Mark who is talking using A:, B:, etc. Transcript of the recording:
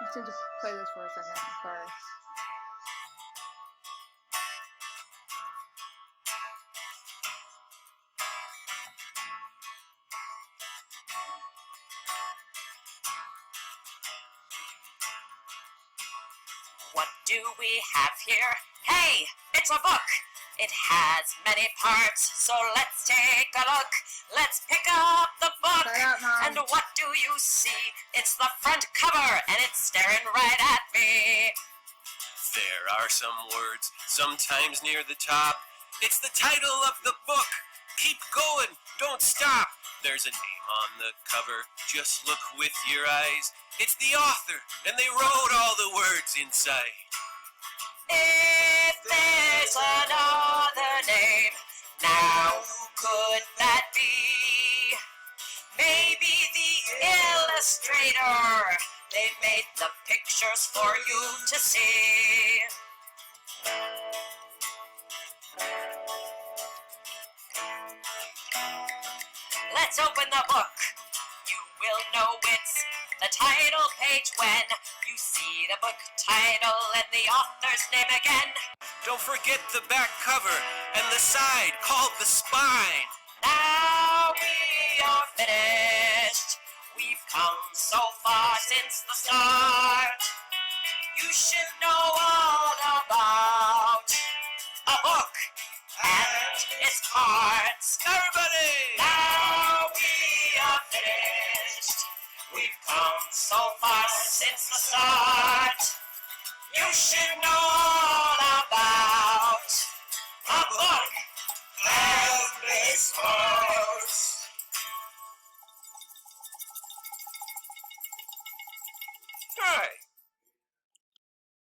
A: I just need to play this for a second. Sorry.
B: What do we have here? Hey, it's a book! It has many parts, so let's take a look. Let's pick up the book.
A: Shut up, Mom.
B: And what do you see? It's the front cover, and it's staring right at me.
C: There are some words, sometimes near the top. It's the title of the book. Keep going, don't stop. There's a name on the cover, just look with your eyes. It's the author, and they wrote all the words inside.
B: If there's another name, now who could that be? Maybe the illustrator. They made the pictures for you to see. Let's open the book. You will know it's the title page when you see the book title and the author's name again.
C: Don't forget the back cover and the side called the spine.
B: Now we are finished. We've come so far since the start. You should know all about a book and its parts.
C: Everybody!
B: Now we are finished. We've come so far since the start. You should know all about a book and its parts.
C: Hi,